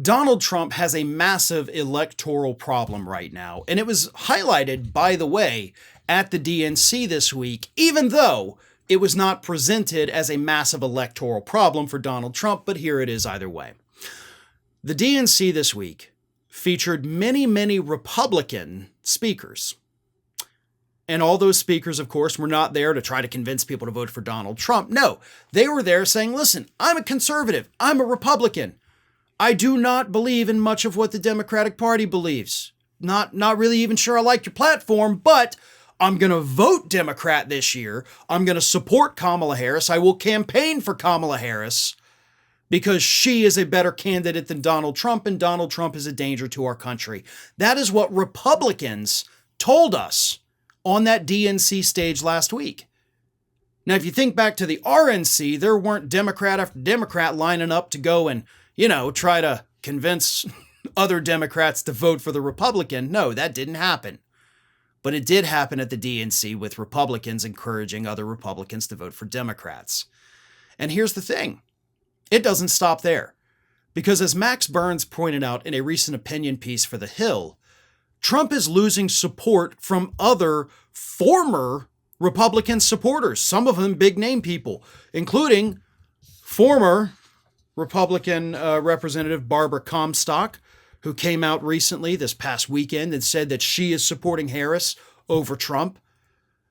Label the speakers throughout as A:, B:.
A: Donald Trump has a massive electoral problem right now, and it was highlighted, by the way, at the DNC this week, even though it was not presented as a massive electoral problem for Donald Trump, but here it is either way. The DNC this week featured many, many Republican speakers. And all those speakers, of course, were not there to try to convince people to vote for Donald Trump. No, they were there saying, listen, I'm a conservative. I'm a Republican. I do not believe in much of what the Democratic Party believes. Not really even sure I like your platform, but I'm going to vote Democrat this year. I'm going to support Kamala Harris. I will campaign for Kamala Harris because she is a better candidate than Donald Trump, and Donald Trump is a danger to our country. That is what Republicans told us on that DNC stage last week. Now, if you think back to the RNC, there weren't Democrat after Democrat lining up to go and, try to convince other Democrats to vote for the Republican. No, that didn't happen. But it did happen at the DNC with Republicans encouraging other Republicans to vote for Democrats. And here's the thing. It doesn't stop there. Because as Max Burns pointed out in a recent opinion piece for The Hill, Trump is losing support from other former Republican supporters, some of them big name people, including former Republican Representative Barbara Comstock, who came out recently this past weekend and said that she is supporting Harris over Trump.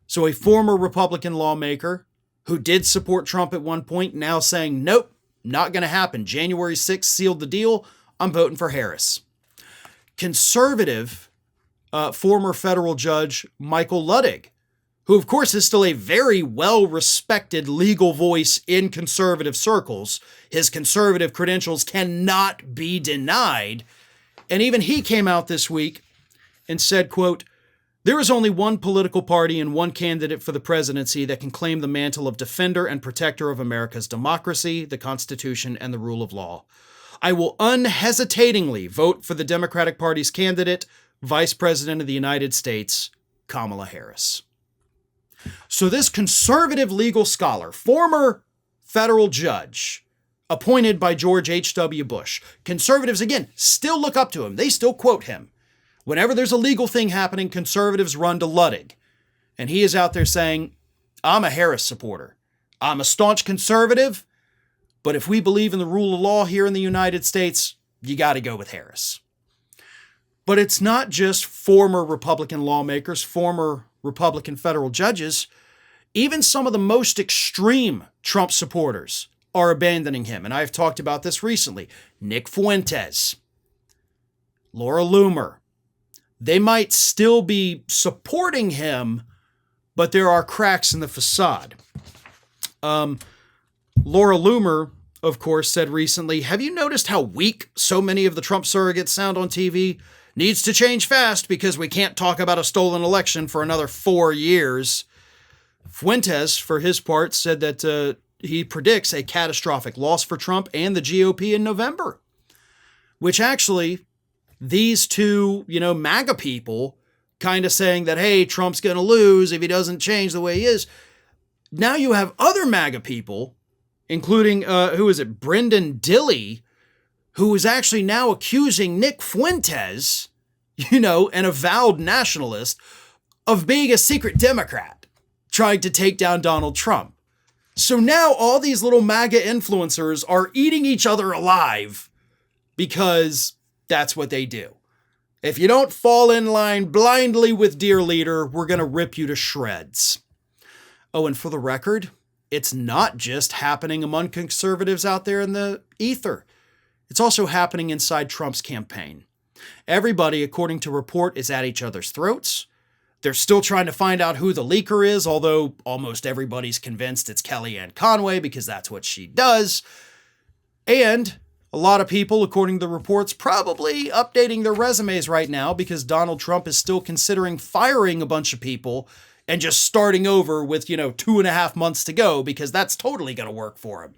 A: So a former Republican lawmaker who did support Trump at one point now saying, nope, not going to happen. January 6th sealed the deal. I'm voting for Harris. Conservative former federal judge Michael Luttig, who of course is still a very well-respected legal voice in conservative circles. His conservative credentials cannot be denied. And even he came out this week and said, quote, there is only one political party and one candidate for the presidency that can claim the mantle of defender and protector of America's democracy, the Constitution, and the rule of law. I will unhesitatingly vote for the Democratic Party's candidate, Vice President of the United States, Kamala Harris. So this conservative legal scholar, former federal judge, appointed by George H.W. Bush. Conservatives, again, still look up to him. They still quote him. Whenever there's a legal thing happening, conservatives run to Luttig. And he is out there saying, I'm a Harris supporter. I'm a staunch conservative, but if we believe in the rule of law here in the United States, you got to go with Harris. But it's not just former Republican lawmakers, former Republican federal judges. Even some of the most extreme Trump supporters are abandoning him. And I've talked about this recently. Nick Fuentes, Laura Loomer. They might still be supporting him, but there are cracks in the facade. Laura Loomer, of course, said recently, have you noticed how weak so many of the Trump surrogates sound on TV? Needs to change fast because we can't talk about a stolen election for another 4 years. Fuentes, for his part, said that he predicts a catastrophic loss for Trump and the GOP in November, which actually these two, MAGA people kind of saying that, hey, Trump's going to lose if he doesn't change the way he is. Now you have other MAGA people, including, Brendan Dilley, who is actually now accusing Nick Fuentes, an avowed nationalist, of being a secret Democrat, trying to take down Donald Trump. So now all these little MAGA influencers are eating each other alive because that's what they do. If you don't fall in line blindly with dear leader, we're going to rip you to shreds. Oh, and for the record, it's not just happening among conservatives out there in the ether. It's also happening inside Trump's campaign. Everybody, according to report, is at each other's throats. They're still trying to find out who the leaker is, although almost everybody's convinced it's Kellyanne Conway because that's what she does. And a lot of people, according to the reports, probably updating their resumes right now because Donald Trump is still considering firing a bunch of people and just starting over with, 2.5 months to go because that's totally going to work for him.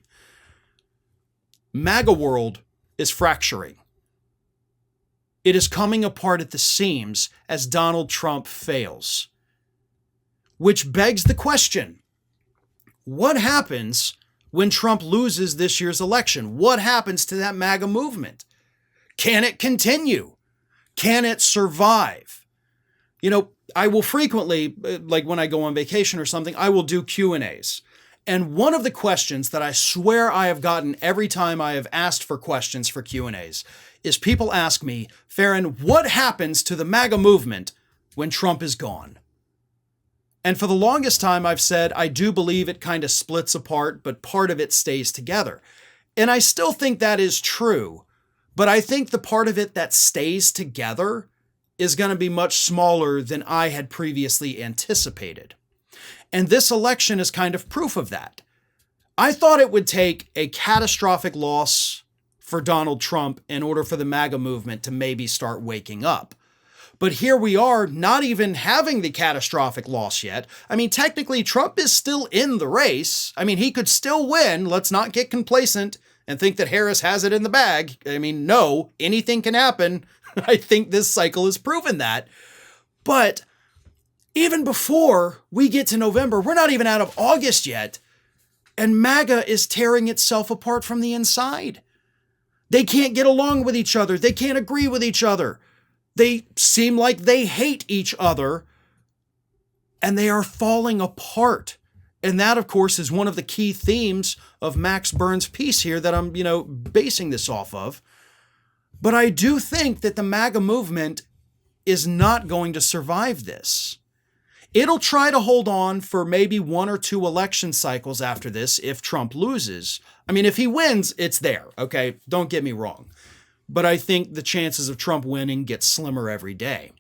A: MAGA world is fracturing. It is coming apart at the seams as Donald Trump fails. Which begs the question, what happens when Trump loses this year's election? What happens to that MAGA movement? Can it continue? Can it survive? You know, I will frequently, like when I go on vacation or something, I will do Q&As. And one of the questions that I swear I have gotten every time I have asked for questions for Q&As is people ask me, Farron, what happens to the MAGA movement when Trump is gone? And for the longest time, I've said I do believe it kind of splits apart, but part of it stays together. And I still think that is true. But I think the part of it that stays together is going to be much smaller than I had previously anticipated. And this election is kind of proof of that. I thought it would take a catastrophic loss for Donald Trump in order for the MAGA movement to maybe start waking up. But here we are, not even having the catastrophic loss yet. I mean, technically, Trump is still in the race. I mean, he could still win. Let's not get complacent and think that Harris has it in the bag. I mean, no, anything can happen. I think this cycle has proven that. But even before we get to November, we're not even out of August yet, and MAGA is tearing itself apart from the inside. They can't get along with each other. They can't agree with each other. They seem like they hate each other, and they are falling apart. And that, of course, is one of the key themes of Max Burns' piece here that I'm, basing this off of. But I do think that the MAGA movement is not going to survive this. It'll try to hold on for maybe 1 or 2 election cycles after this if Trump loses. I mean, if he wins, it's there, okay? Don't get me wrong. But I think the chances of Trump winning get slimmer every day.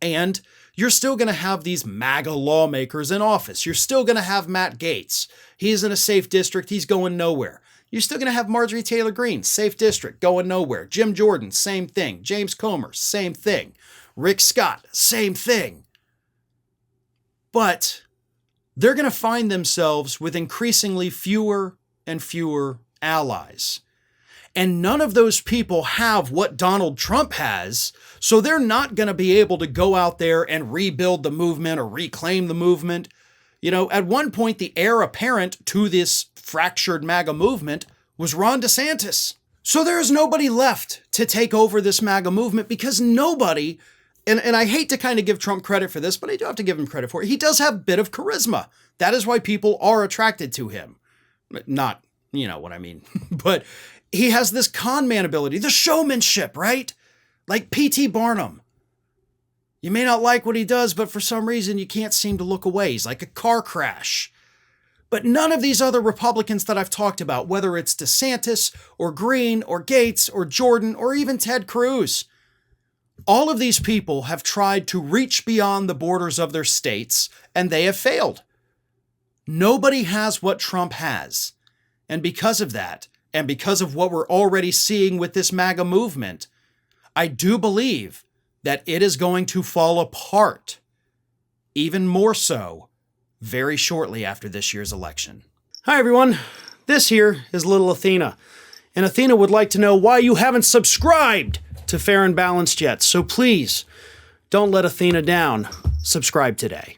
A: And you're still going to have these MAGA lawmakers in office. You're still going to have Matt Gaetz. He's in a safe district. He's going nowhere. You're still going to have Marjorie Taylor Greene, safe district, going nowhere. Jim Jordan, same thing. James Comer, same thing. Rick Scott, same thing. But they're going to find themselves with increasingly fewer and fewer allies. And none of those people have what Donald Trump has, so they're not going to be able to go out there and rebuild the movement or reclaim the movement. At one point, the heir apparent to this fractured MAGA movement was Ron DeSantis. So there is nobody left to take over this MAGA movement because nobody, and I hate to kind of give Trump credit for this, but I do have to give him credit for it. He does have a bit of charisma. That is why people are attracted to him. Not, what I mean, but he has this con man ability, the showmanship, right? Like P.T. Barnum. You may not like what he does, but for some reason you can't seem to look away. He's like a car crash. But none of these other Republicans that I've talked about, whether it's DeSantis or Green or Gaetz or Jordan or even Ted Cruz, all of these people have tried to reach beyond the borders of their states, and they have failed. Nobody has what Trump has. And because of that, and because of what we're already seeing with this MAGA movement, I do believe that it is going to fall apart, even more so, very shortly after this year's election. Hi, everyone. This here is little Athena. And Athena would like to know why you haven't subscribed to Fair and Balanced yet. So please, don't let Athena down. Subscribe today.